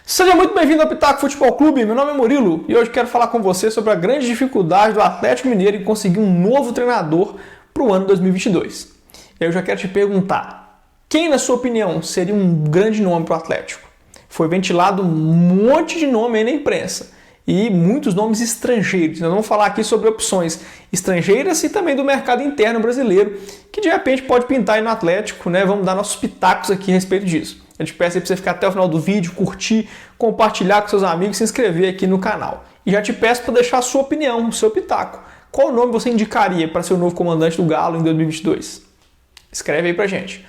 Seja muito bem-vindo ao Pitaco Futebol Clube, meu nome é Murilo e hoje quero falar com você sobre a grande dificuldade do Atlético Mineiro em conseguir um novo treinador para o ano 2022. Eu já quero te perguntar, quem na sua opinião seria um grande nome para o Atlético? Foi ventilado um monte de nome aí na imprensa e muitos nomes estrangeiros. Nós vamos falar aqui sobre opções estrangeiras e também do mercado interno brasileiro, que de repente pode pintar aí no Atlético, né? Vamos dar nossos pitacos aqui a respeito disso. Eu te peço aí para você ficar até o final do vídeo, curtir, compartilhar com seus amigos e se inscrever aqui no canal. E já te peço para deixar a sua opinião, o seu pitaco. Qual nome você indicaria para ser o novo comandante do Galo em 2022? Escreve aí pra gente.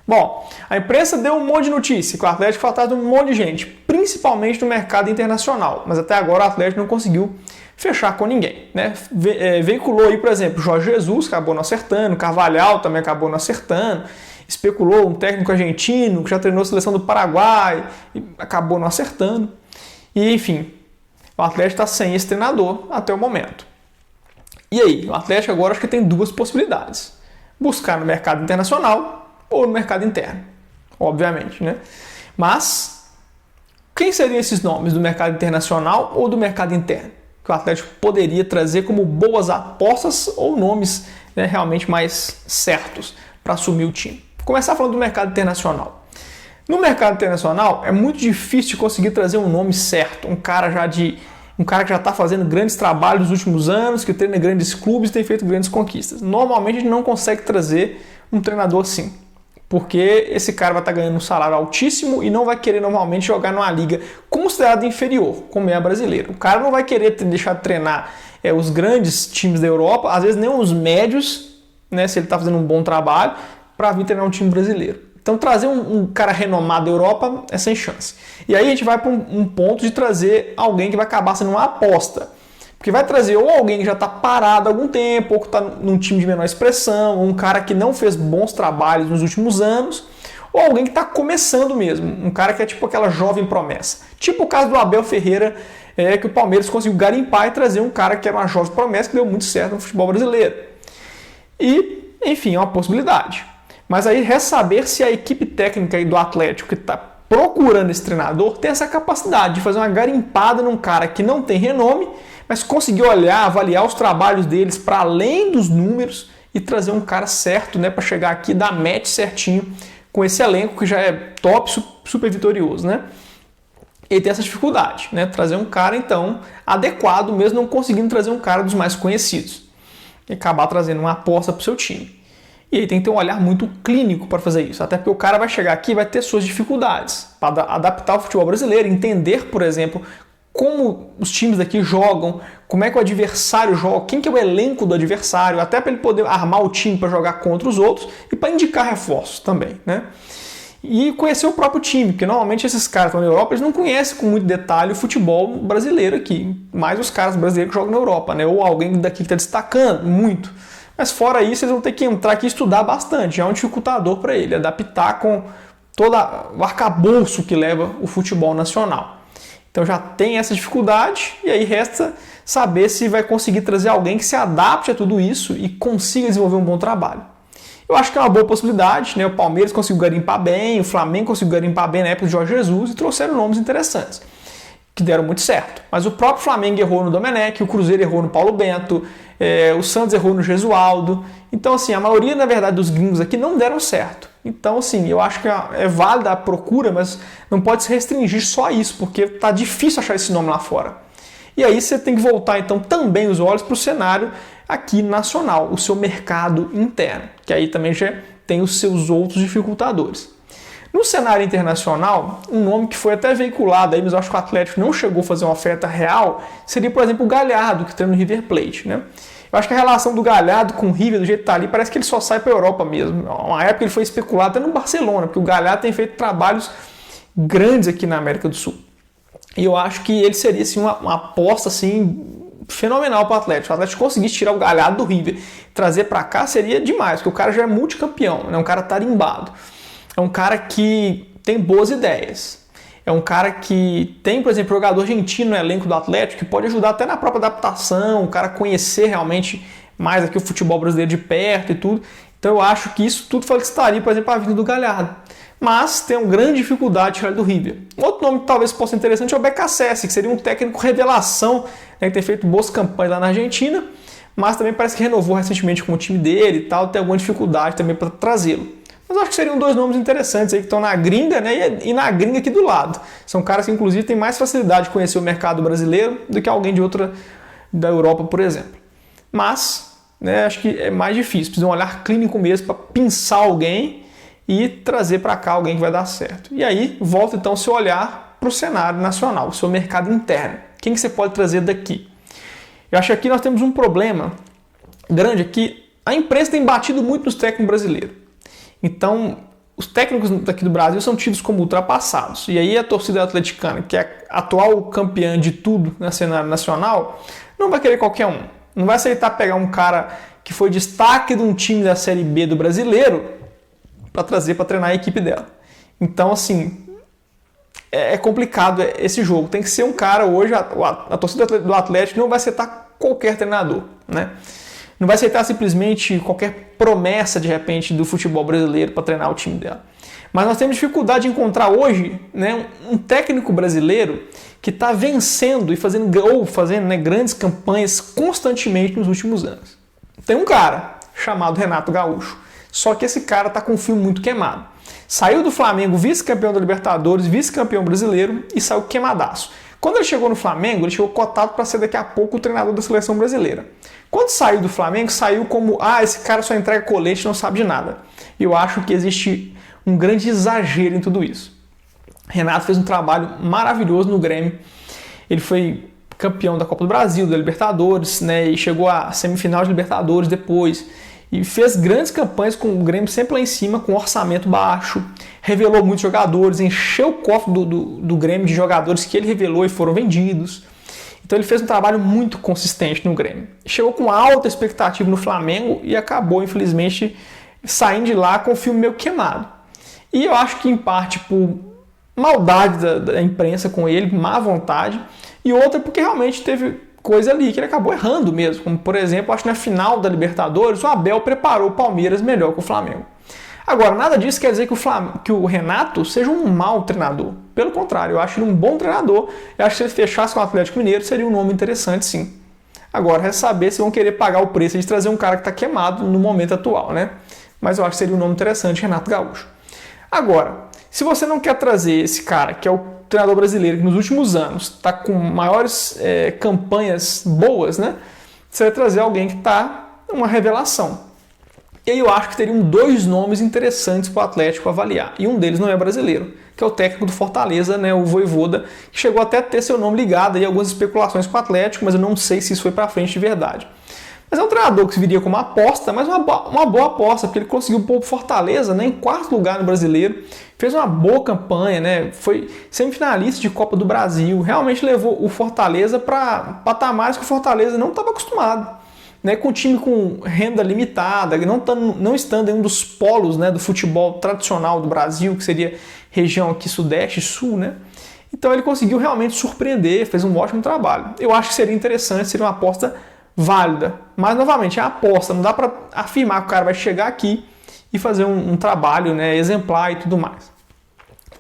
Bom, a imprensa deu um monte de notícia que o Atlético faltava um monte de gente, principalmente no mercado internacional, mas até agora o Atlético não conseguiu fechar com ninguém, né? Veiculou aí, por exemplo, Jorge Jesus, acabou não acertando, Carvalhal também acabou não acertando, especulou um técnico argentino que já treinou a seleção do Paraguai e acabou não acertando. E enfim, o Atlético está sem esse treinador até o momento. E aí, o Atlético agora acho que tem duas possibilidades: buscar no mercado internacional ou no mercado interno, obviamente, né? Mas quem seriam esses nomes do mercado internacional ou do mercado interno que o Atlético poderia trazer como boas apostas ou nomes, né, realmente mais certos para assumir o time? Vou começar falando do mercado internacional. No mercado internacional é muito difícil de conseguir trazer um nome certo, um cara que já está fazendo grandes trabalhos nos últimos anos, que treina grandes clubes e tem feito grandes conquistas. Normalmente a gente não consegue trazer um treinador assim, porque esse cara vai estar ganhando um salário altíssimo e não vai querer normalmente jogar numa liga considerada inferior, como é a brasileira. O cara não vai querer deixar de treinar os grandes times da Europa, às vezes nem os médios, né, se ele está fazendo um bom trabalho, para vir treinar um time brasileiro. Então trazer um cara renomado da Europa é sem chance. E aí a gente vai para um ponto de trazer alguém que vai acabar sendo uma aposta. Porque vai trazer ou alguém que já está parado há algum tempo, ou que está num time de menor expressão, ou um cara que não fez bons trabalhos nos últimos anos, ou alguém que está começando mesmo, um cara que é tipo aquela jovem promessa. Tipo o caso do Abel Ferreira, que o Palmeiras conseguiu garimpar e trazer um cara que era uma jovem promessa que deu muito certo no futebol brasileiro. E, enfim, é uma possibilidade. Mas aí resta saber se a equipe técnica aí do Atlético que está procurando esse treinador tem essa capacidade de fazer uma garimpada num cara que não tem renome, mas conseguir olhar, avaliar os trabalhos deles para além dos números e trazer um cara certo, né, para chegar aqui e dar match certinho com esse elenco que já é top, super vitorioso, né? Ele tem essa dificuldade, né? Trazer um cara, então, adequado, mesmo não conseguindo trazer um cara dos mais conhecidos. E acabar trazendo uma aposta para o seu time. E aí tem que ter um olhar muito clínico para fazer isso, até porque o cara vai chegar aqui e vai ter suas dificuldades para adaptar o futebol brasileiro, entender, por exemplo, como os times daqui jogam, como é que o adversário joga, quem que é o elenco do adversário, até para ele poder armar o time para jogar contra os outros e para indicar reforços também, né? E conhecer o próprio time, porque normalmente esses caras que estão na Europa, eles não conhecem com muito detalhe o futebol brasileiro aqui, mais os caras brasileiros que jogam na Europa, né? Ou alguém daqui que está destacando muito. Mas fora isso, eles vão ter que entrar aqui e estudar bastante, é um dificultador para ele, adaptar com todo o arcabouço que leva o futebol nacional. Então já tem essa dificuldade e aí resta saber se vai conseguir trazer alguém que se adapte a tudo isso e consiga desenvolver um bom trabalho. Eu acho que é uma boa possibilidade, né? O Palmeiras conseguiu garimpar bem, o Flamengo conseguiu garimpar bem na época de Jorge Jesus e trouxeram nomes interessantes, que deram muito certo. Mas o próprio Flamengo errou no Domenech, o Cruzeiro errou no Paulo Bento, o Santos errou no Gesualdo. Então, assim, a maioria, na verdade, dos gringos aqui não deram certo. Então, assim, eu acho que é válida a procura, mas não pode se restringir só a isso, porque tá difícil achar esse nome lá fora. E aí você tem que voltar, então, também os olhos para o cenário aqui nacional, o seu mercado interno, que aí também já tem os seus outros dificultadores. No cenário internacional, um nome que foi até veiculado, aí, mas eu acho que o Atlético não chegou a fazer uma oferta real, seria, por exemplo, o Galhardo, que treina no River Plate, né? Eu acho que a relação do Galhardo com o River, do jeito que está ali, parece que ele só sai para a Europa mesmo. Uma época ele foi especulado até no Barcelona, porque o Galhardo tem feito trabalhos grandes aqui na América do Sul. E eu acho que ele seria assim, uma aposta assim, fenomenal para o Atlético. Se o Atlético conseguisse tirar o Galhardo do River, trazer para cá, seria demais, porque o cara já é multicampeão, né? Um cara tarimbado. É um cara que tem boas ideias. É um cara que tem, por exemplo, jogador argentino no elenco do Atlético, que pode ajudar até na própria adaptação, o cara conhecer realmente mais aqui o futebol brasileiro de perto e tudo. Então eu acho que isso tudo facilitaria, por exemplo, a vinda do Galhardo. mas tem uma grande dificuldade de tirar ele do River. Outro nome que talvez possa ser interessante é o BKSS, que seria um técnico revelação, né, que tem feito boas campanhas lá na Argentina, mas também parece que renovou recentemente com o time dele e tal, tem alguma dificuldade também para trazê-lo. Mas eu acho que seriam dois nomes interessantes aí que estão na gringa, né, e na gringa aqui do lado. São caras que inclusive têm mais facilidade de conhecer o mercado brasileiro do que alguém de outra da Europa, por exemplo. Mas, né, acho que é mais difícil, precisa de um olhar clínico mesmo para pinçar alguém e trazer para cá alguém que vai dar certo. E aí volta então o seu olhar para o cenário nacional, o seu mercado interno. Quem que você pode trazer daqui? Eu acho que aqui nós temos um problema grande aqui. A imprensa tem batido muito nos técnicos brasileiros. Então, os técnicos daqui do Brasil são tidos como ultrapassados. E aí a torcida atleticana, que é a atual campeã de tudo no cenário nacional, não vai querer qualquer um. Não vai aceitar pegar um cara que foi destaque de um time da Série B do brasileiro para trazer para treinar a equipe dela. Então, assim, é complicado esse jogo. Tem que ser um cara hoje, a torcida do Atlético não vai aceitar qualquer treinador, né? Não vai aceitar simplesmente qualquer promessa, de repente, do futebol brasileiro para treinar o time dela. Mas nós temos dificuldade de encontrar hoje, né, um técnico brasileiro que está vencendo e fazendo né, grandes campanhas constantemente nos últimos anos. Tem um cara chamado Renato Gaúcho, só que esse cara está com um filme muito queimado. Saiu do Flamengo vice-campeão da Libertadores, vice-campeão brasileiro e saiu queimadaço. Quando ele chegou no Flamengo, ele chegou cotado para ser daqui a pouco o treinador da seleção brasileira. Quando saiu do Flamengo, saiu como, esse cara só entrega colete e não sabe de nada. E eu acho que existe um grande exagero em tudo isso. Renato fez um trabalho maravilhoso no Grêmio. Ele foi campeão da Copa do Brasil, da Libertadores, né, e chegou à semifinal de Libertadores depois. E fez grandes campanhas com o Grêmio sempre lá em cima, com orçamento baixo. Revelou muitos jogadores, encheu o cofre do Grêmio de jogadores que ele revelou e foram vendidos. Então ele fez um trabalho muito consistente no Grêmio. Chegou com alta expectativa no Flamengo e acabou, infelizmente, saindo de lá com o filme meio queimado. E eu acho que, em parte, por maldade da imprensa com ele, má vontade, e outra porque realmente teve coisa ali que ele acabou errando mesmo. Como, por exemplo, acho que na final da Libertadores, o Abel preparou o Palmeiras melhor que o Flamengo. Agora, nada disso quer dizer que o Renato seja um mau treinador. Pelo contrário, eu acho ele um bom treinador. Eu acho que se ele fechasse com o Atlético Mineiro, seria um nome interessante, sim. Agora, é saber se vão querer pagar o preço de trazer um cara que está queimado no momento atual, né? Mas eu acho que seria um nome interessante, Renato Gaúcho. Agora, se você não quer trazer esse cara, que é o treinador brasileiro, que nos últimos anos está com maiores campanhas boas, né? Você vai trazer alguém que está uma revelação. E aí eu acho que teriam dois nomes interessantes para o Atlético avaliar. E um deles não é brasileiro, que é o técnico do Fortaleza, né, o Vojvoda, que chegou até a ter seu nome ligado a algumas especulações com o Atlético, mas eu não sei se isso foi para frente de verdade. Mas é um treinador que viria como aposta, mas uma boa aposta, porque ele conseguiu pôr o Fortaleza, né, em quarto lugar no Brasileiro, fez uma boa campanha, né, foi semifinalista de Copa do Brasil, realmente levou o Fortaleza para patamares que o Fortaleza não estava acostumado. Né, com um time com renda limitada, não estando em um dos polos, né, do futebol tradicional do Brasil, que seria região aqui sudeste e sul, né? Então ele conseguiu realmente surpreender, fez um ótimo trabalho. Eu acho que seria interessante, seria uma aposta válida. Mas, novamente, é uma aposta, não dá para afirmar que o cara vai chegar aqui e fazer um trabalho, né, exemplar e tudo mais.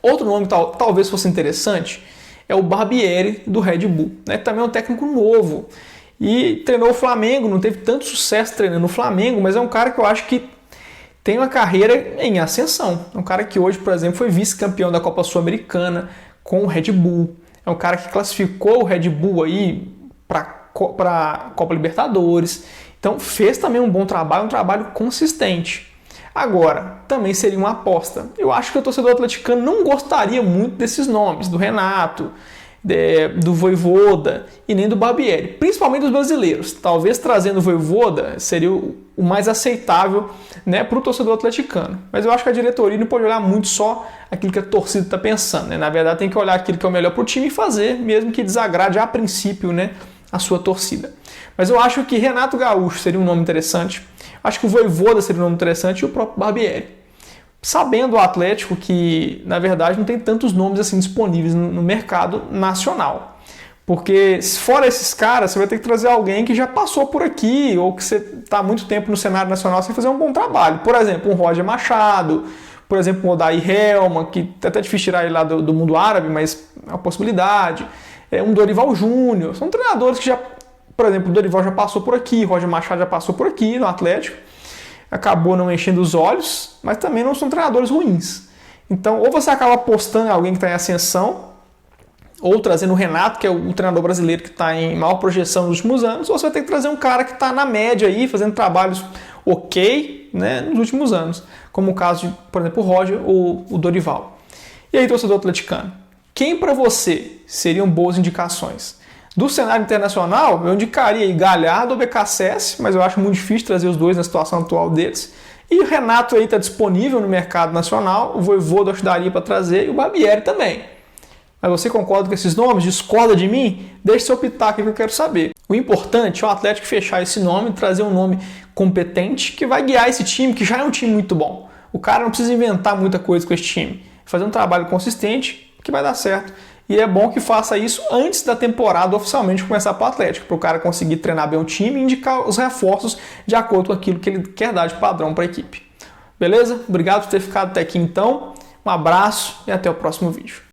Outro nome que talvez fosse interessante é o Barbieri do Red Bull, né, que também é um técnico novo. E treinou o Flamengo, não teve tanto sucesso treinando o Flamengo, mas é um cara que eu acho que tem uma carreira em ascensão. É um cara que hoje, por exemplo, foi vice-campeão da Copa Sul-Americana com o Red Bull. É um cara que classificou o Red Bull aí para a Copa Libertadores. Então fez também um bom trabalho, um trabalho consistente. Agora, também seria uma aposta. Eu acho que o torcedor atleticano não gostaria muito desses nomes, do Renato, do Vojvoda e nem do Barbieri, principalmente dos brasileiros. Talvez trazendo o Vojvoda seria o mais aceitável, né, para o torcedor atleticano. Mas eu acho que a diretoria não pode olhar muito só aquilo que a torcida está pensando, né? Na verdade tem que olhar aquilo que é o melhor para o time e fazer, mesmo que desagrade a princípio, né, a sua torcida. Mas eu acho que Renato Gaúcho seria um nome interessante, acho que o Vojvoda seria um nome interessante e o próprio Barbieri. Sabendo o Atlético que, na verdade, não tem tantos nomes assim disponíveis no mercado nacional. Porque, fora esses caras, você vai ter que trazer alguém que já passou por aqui ou que você está há muito tempo no cenário nacional sem fazer um bom trabalho. Por exemplo, um Roger Machado, Por exemplo, o Odair Helma, que é até difícil tirar ele lá do mundo árabe, mas é uma possibilidade. Um Dorival Júnior. São treinadores que já, por exemplo, o Dorival já passou por aqui, o Roger Machado já passou por aqui no Atlético. Acabou não enchendo os olhos, mas também não são treinadores ruins. Então, ou você acaba apostando em alguém que está em ascensão, ou trazendo o Renato, que é o treinador brasileiro que está em maior projeção nos últimos anos, ou você vai ter que trazer um cara que está na média aí, fazendo trabalhos ok, né, nos últimos anos. Como o caso de, por exemplo, o Roger ou o Dorival. E aí, torcedor atleticano, quem para você seriam boas indicações? Do cenário internacional, eu indicaria aí Galhardo ou BKSS, mas eu acho muito difícil trazer os dois na situação atual deles. E o Renato aí está disponível no mercado nacional, o Vojvoda eu daria para trazer e o Barbieri também. Mas você concorda com esses nomes? Discorda de mim? Deixe seu pitaco que eu quero saber. O importante é o Atlético fechar esse nome, trazer um nome competente que vai guiar esse time, que já é um time muito bom. O cara não precisa inventar muita coisa com esse time. Fazer um trabalho consistente que vai dar certo. E é bom que faça isso antes da temporada oficialmente começar para o Atlético, para o cara conseguir treinar bem o time e indicar os reforços de acordo com aquilo que ele quer dar de padrão para a equipe. Beleza? Obrigado por ter ficado até aqui então. Um abraço e até o próximo vídeo.